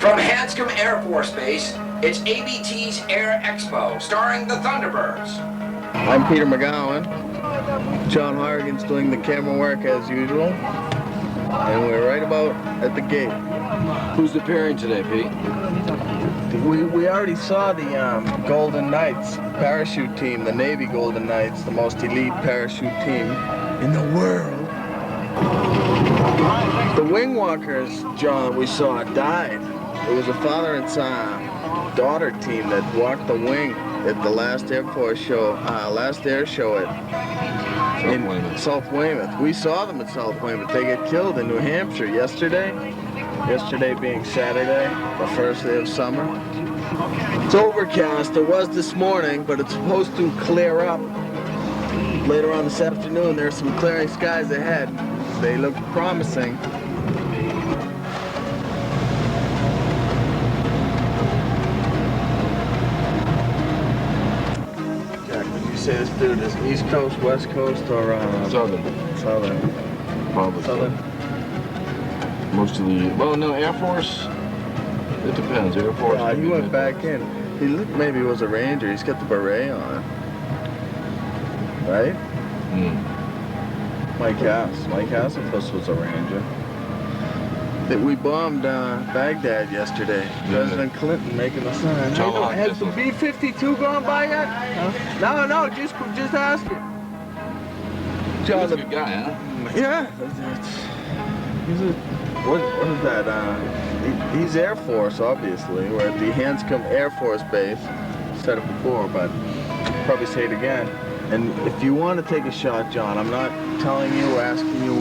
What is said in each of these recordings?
From Hanscom Air Force Base, it's ABT's Air Expo, starring the Thunderbirds. I'm Peter McGowan. John Horrigan's doing the camera work as usual. And we're right about at the gate. Who's appearing today, Pete? We already saw the Golden Knights parachute team, the Navy Golden Knights, the most elite parachute team in the world. The wing walkers, John, that we saw died. It was a father and son, daughter team that walked the wing at the last Air Force show, last air show at South Weymouth. We saw them at South Weymouth. They get killed in New Hampshire yesterday. Yesterday being Saturday, the first day of summer. It's overcast. It was this morning, but it's supposed to clear up later on this afternoon. There's some clearing skies ahead. They look promising. Jack, would you say this dude is East Coast, West Coast, or Southern? Southern. Probably Southern. Most of the, well, no, Air Force, it depends. Air Force. He went back in. He looked, maybe he was a Ranger. He's got the beret on. Right? Mike House, of course, was a Ranger. That we bombed Baghdad yesterday. President Clinton making the sign. Has the B-52 gone by yet? Huh? No, just ask it. John, he's a good guy, huh? Yeah. What is that? He's Air Force, obviously. We're at the Hanscom Air Force Base. Said it before, but probably say it again. And if you want to take a shot, John, I'm not telling you or asking you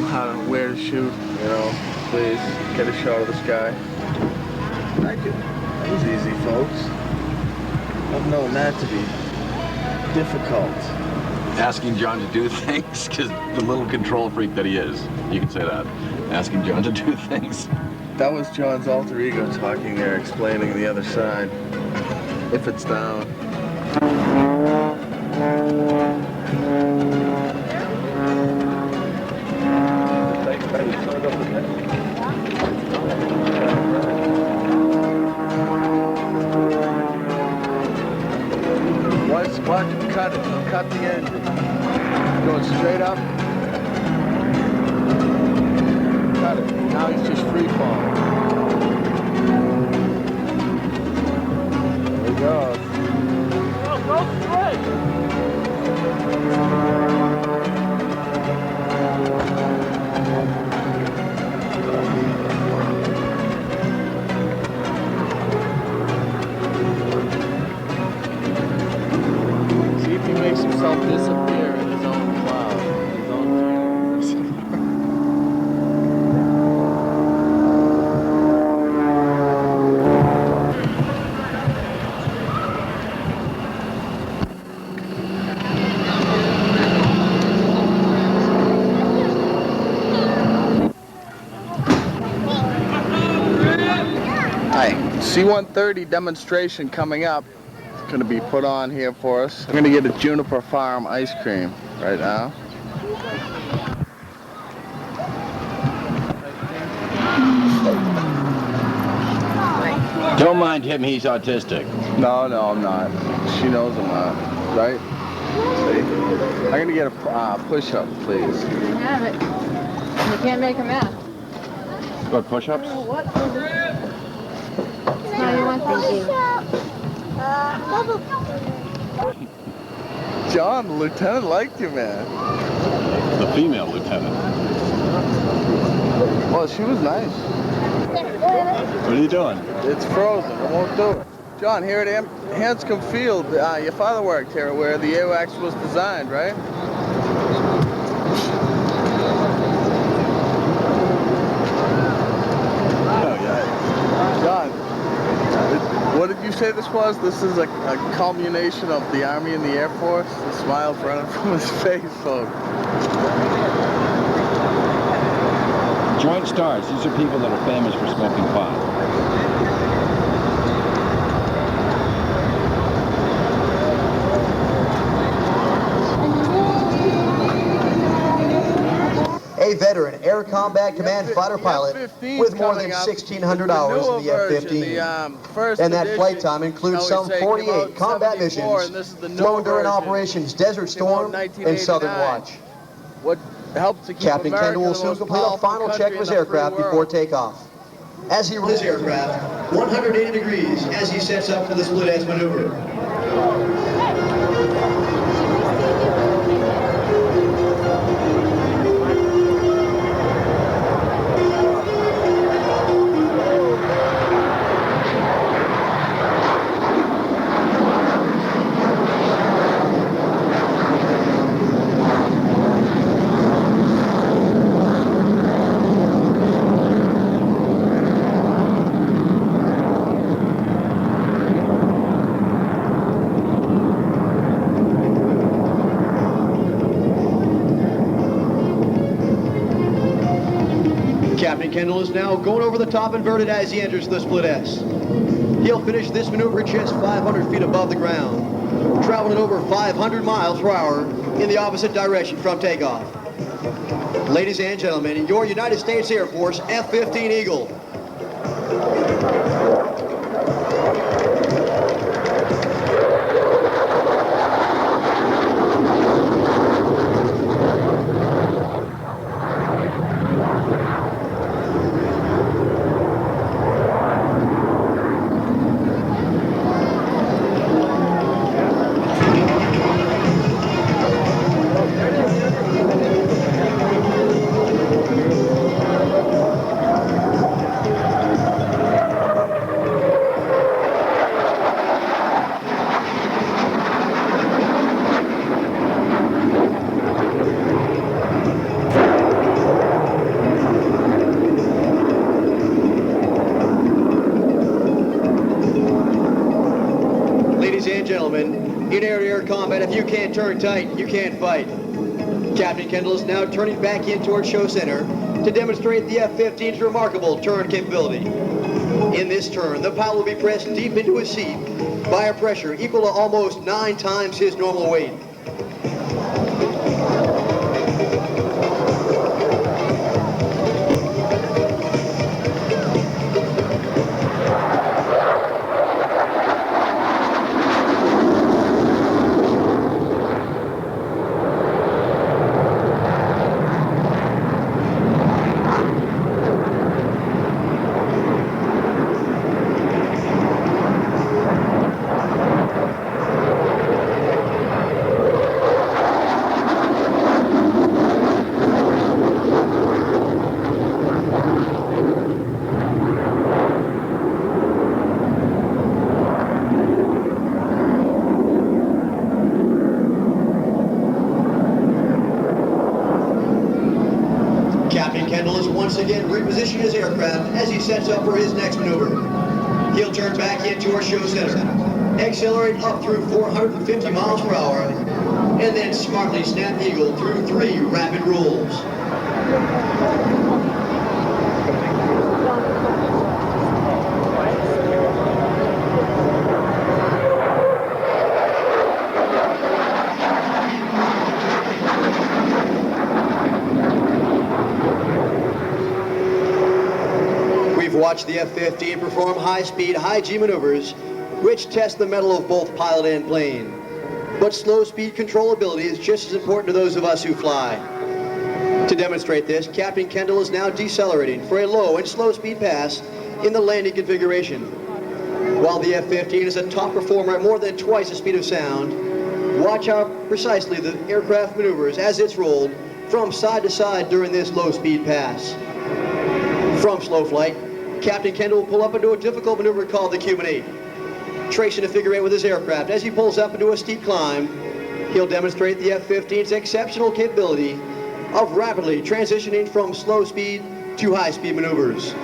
where to shoot. You know, please get a shot of the sky. That was easy, folks. I've known that to be difficult. Asking John to do things, because the little control freak that he is. You can say that. Asking John to do things. That was John's alter ego talking there, explaining the other side. If it's down. Watch him cut it. Cut the engine. Going straight up. Cut it. Now he's just free falling. There he goes. Go straight. See if he makes himself disappear in his own cloud, his own fumes. C-130 demonstration coming up. It's going to be put on here for us. I'm going to get a Juniper Farm ice cream right now. Don't mind him, he's autistic. No, I'm not. She knows I'm not. Right? See? I'm going to get a push-up, please. You have it. You can't make them out. What, push-ups? What? No, you want John, the lieutenant liked you, man. The female lieutenant. Well, she was nice. What are you doing? It's frozen. I won't do it. John, here at Hanscom Field, your father worked here where the AWACS was designed, right? Oh, yeah. John, what did you say this was? This is a culmination of the Army and the Air Force? The smile's running from his face, folks. Joint stars, these are people that are famous for smoking pot. Hey, veteran Air Combat Command fighter pilot F-15's with more than coming up. 1,600 hours in the Newer version, F-15. And that flight time includes some 48 combat missions flown during operations Desert Storm and Southern Watch. What helped to keep Captain America Kendall will the soon most complete a powerful final country check of his in the free aircraft before world. takeoff. As he rolls his aircraft 180 degrees as he sets up for the split edge maneuver. Captain Kendall is now going over the top inverted as he enters the split S. He'll finish this maneuver just 500 feet above the ground, traveling at over 500 miles per hour in the opposite direction from takeoff. Ladies and gentlemen, your United States Air Force F-15 Eagle. In air-to-air combat, if you can't turn tight, you can't fight. Captain Kendall is now turning back in towards show center to demonstrate the F-15's remarkable turn capability. In this turn, the pilot will be pressed deep into his seat by a pressure equal to almost 9 times his normal weight. Reposition his aircraft as he sets up for his next maneuver. He'll turn back in towards show center, accelerate up through 450 miles per hour, and then smartly snap eagle through 3 rapid rolls. Watch the F-15 perform high-speed, high-G maneuvers, which test the mettle of both pilot and plane. But slow-speed controllability is just as important to those of us who fly. To demonstrate this, Captain Kendall is now decelerating for a low and slow-speed pass in the landing configuration. While the F-15 is a top performer at more than twice the speed of sound, watch how precisely the aircraft maneuvers as it's rolled from side to side during this low-speed pass. From slow flight, Captain Kendall will pull up into a difficult maneuver called the Cuban 8. Tracing a figure 8 with his aircraft as he pulls up into a steep climb, he'll demonstrate the F-15's exceptional capability of rapidly transitioning from slow speed to high speed maneuvers.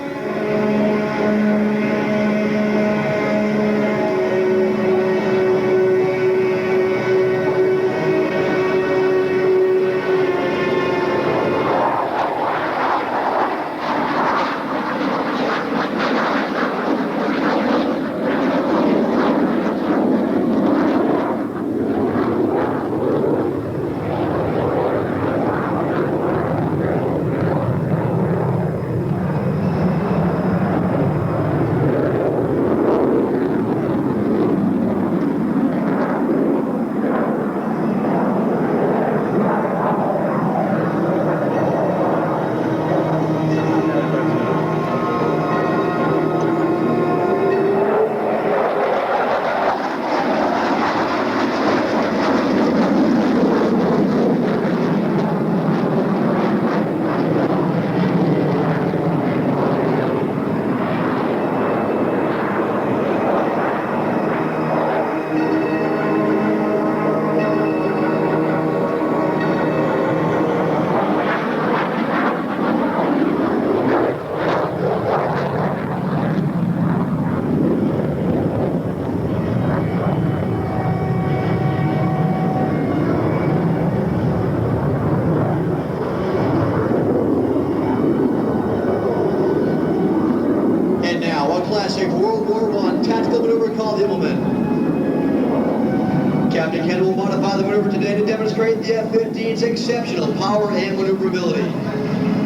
today to demonstrate the F-15's exceptional power and maneuverability.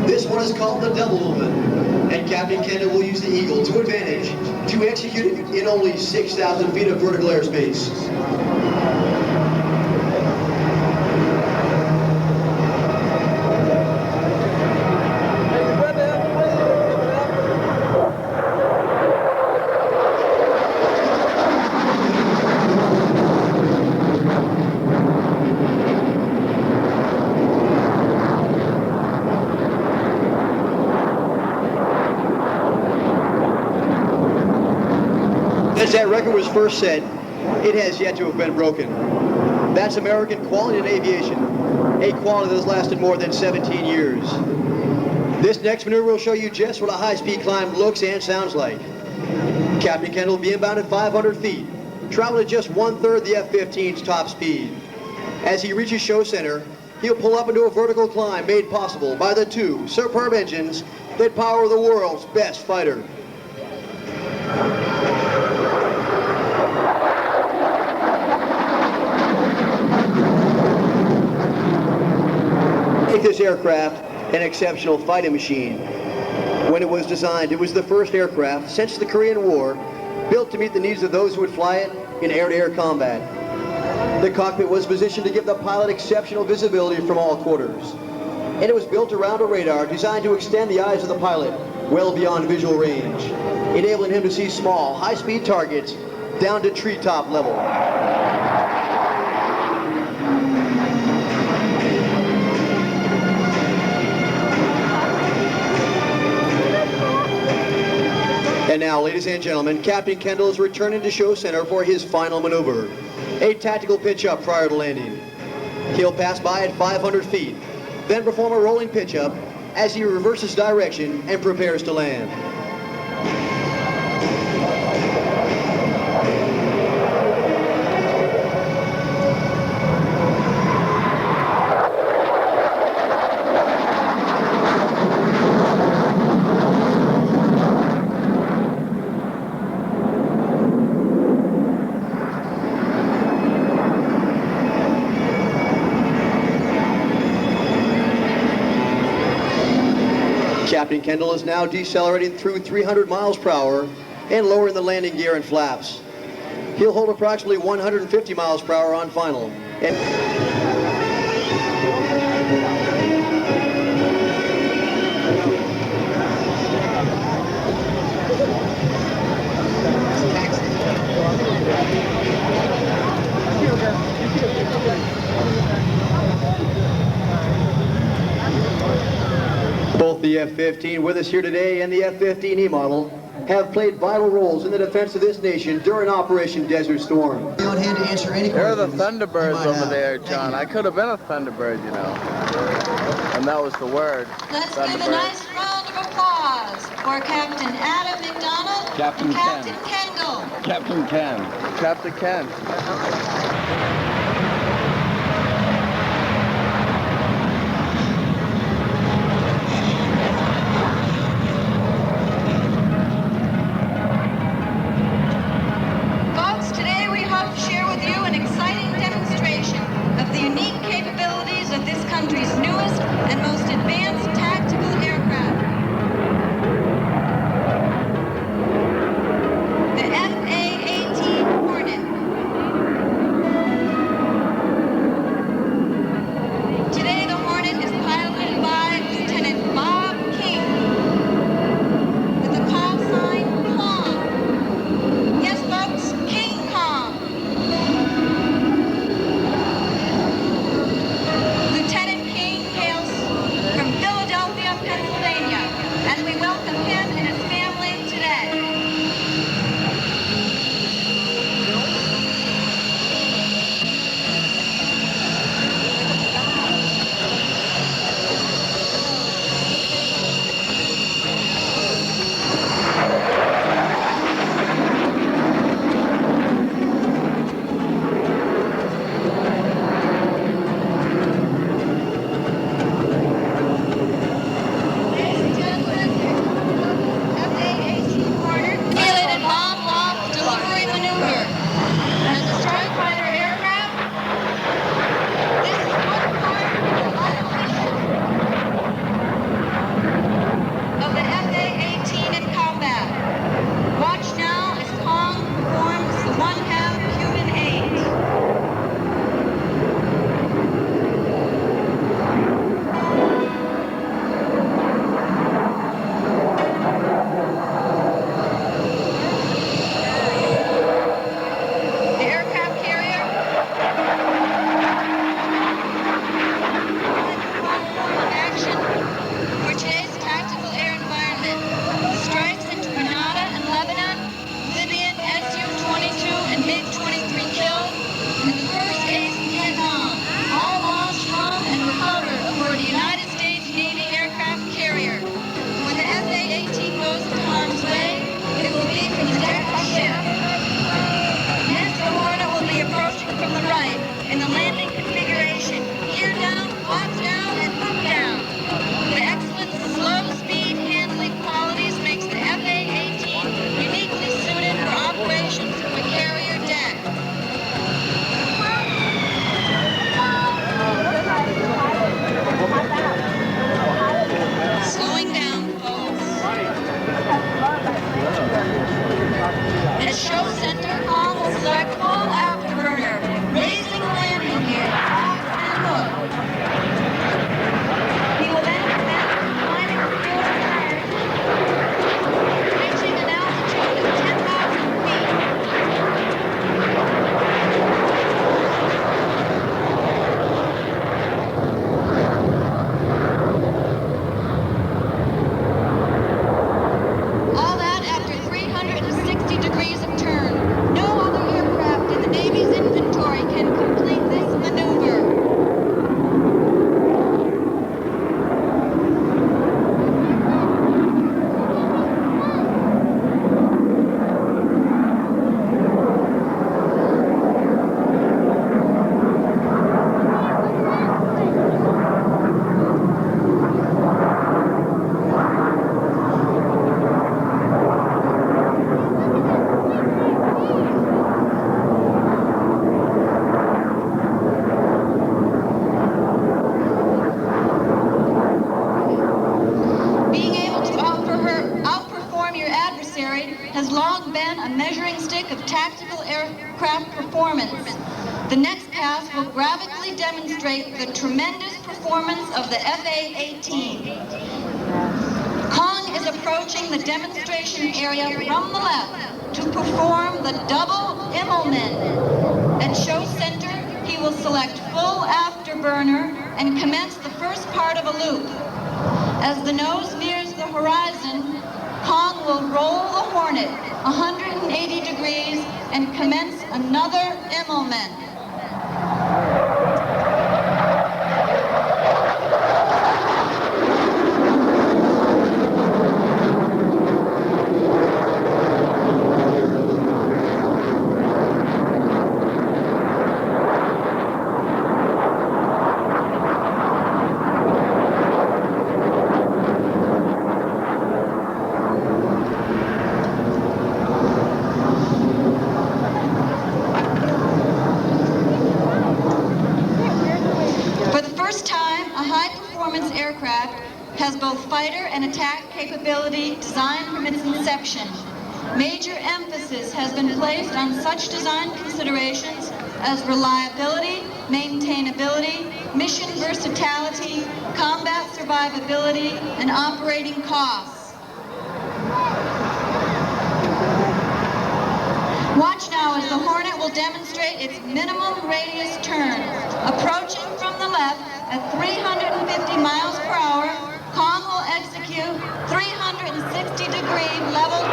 This one is called the Double Woman, and Captain Kendall will use the Eagle to advantage to execute it in only 6,000 feet of vertical airspace. Since that record was first set, it has yet to have been broken. That's American quality in aviation, a quality that has lasted more than 17 years. This next maneuver will show you just what a high-speed climb looks and sounds like. Captain Kendall will be inbound at 500 feet, traveling at just 1/3 the F-15's top speed. As he reaches show center, he'll pull up into a vertical climb made possible by the two superb engines that power the world's best fighter. Make this aircraft an exceptional fighting machine. When it was designed, it was the first aircraft since the Korean War built to meet the needs of those who would fly it in air-to-air combat. The cockpit was positioned to give the pilot exceptional visibility from all quarters. And it was built around a radar designed to extend the eyes of the pilot well beyond visual range, enabling him to see small, high-speed targets down to treetop level. And now, ladies and gentlemen, Captain Kendall is returning to show center for his final maneuver, a tactical pitch-up prior to landing. He'll pass by at 500 feet, then perform a rolling pitch-up as he reverses direction and prepares to land. Captain Kendall is now decelerating through 300 miles per hour and lowering the landing gear and flaps. He'll hold approximately 150 miles per hour on final. Both the F-15 with us here today and the F-15E model have played vital roles in the defense of this nation during Operation Desert Storm. On hand to answer any There are the questions Thunderbirds you might over have. there, John. I could have been a Thunderbird, you know. And that was the word. Let's give a nice round of applause for Captain Adam McDonnell Captain and Captain Ken. Kendall. Captain Ken. Captain Ken. Folks, today we hope to share with you an exciting demonstration of the unique capabilities of this country's newest and most advanced tactical aircraft. The F/A-18 Hornet. Today the Hornet is piloted by Lieutenant Bob King with the call sign Kong. Yes, folks, King Kong. Lieutenant King aircraft performance. The next pass will graphically demonstrate the tremendous performance of the FA-18. Kong is approaching the demonstration area from the left to perform the double Immelman. At show center, he will select full afterburner and commence the first part of a loop. As the nose nears the horizon, Kong will roll the Hornet 180 degrees and commence another Immelman. Has both fighter and attack capability designed from its inception. Major emphasis has been placed on such design considerations as reliability, maintainability, mission versatility, combat survivability, and operating costs. Watch now as the Hornet will demonstrate its minimum radius turn. Approaching from the left at 350 miles per hour, Kong will execute 360-degree level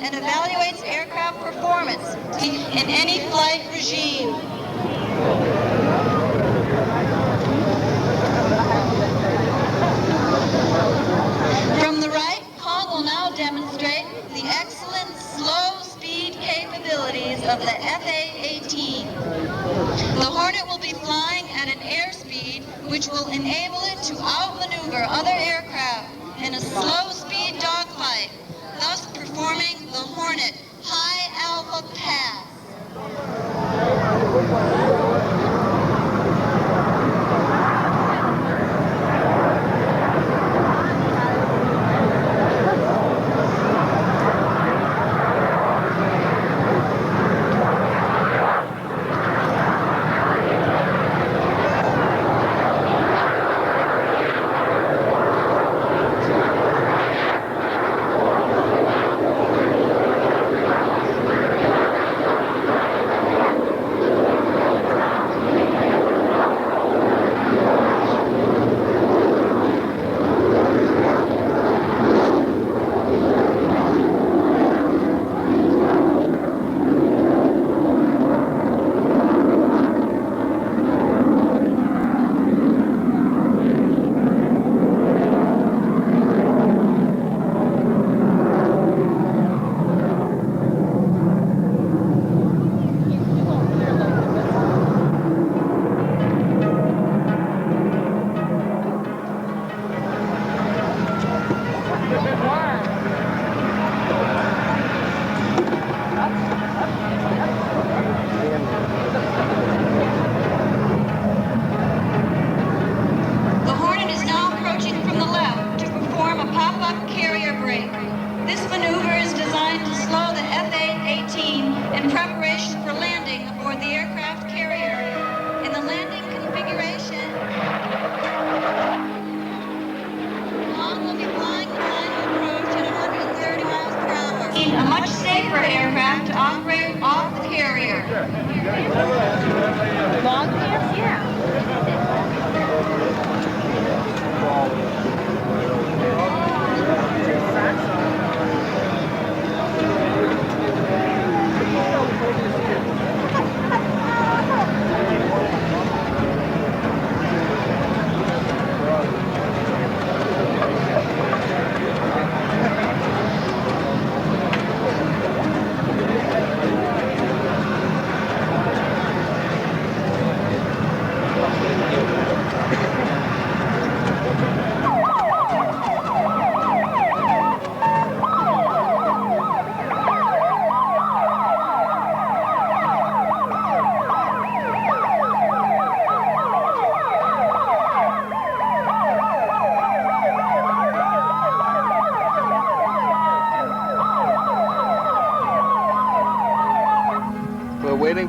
and evaluates aircraft performance in any flight regime. From the right, Kong will now demonstrate the excellent slow-speed capabilities of the FA-18. The Hornet will be flying at an airspeed which will enable it to outmaneuver other aircraft in a slow-speed dogfight, thus performing the Hornet High Alpha Pass.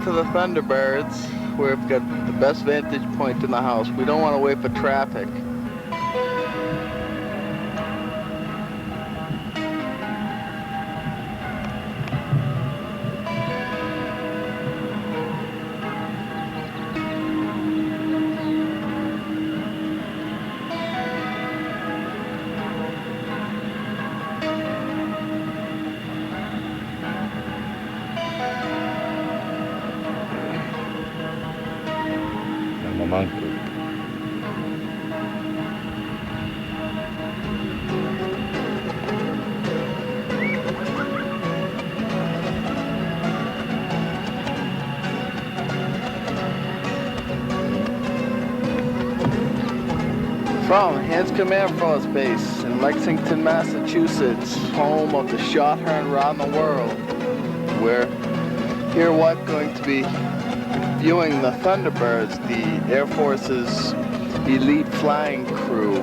for the Thunderbirds. We've got the best vantage point in the house. We don't want to wait for traffic. Monkey. From Hanscom Air Force Base in Lexington, Massachusetts, home of the shot heard around the world. We're here going to be viewing the Thunderbirds, the Air Force's elite flying crew.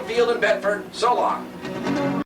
Field in Bedford. So long.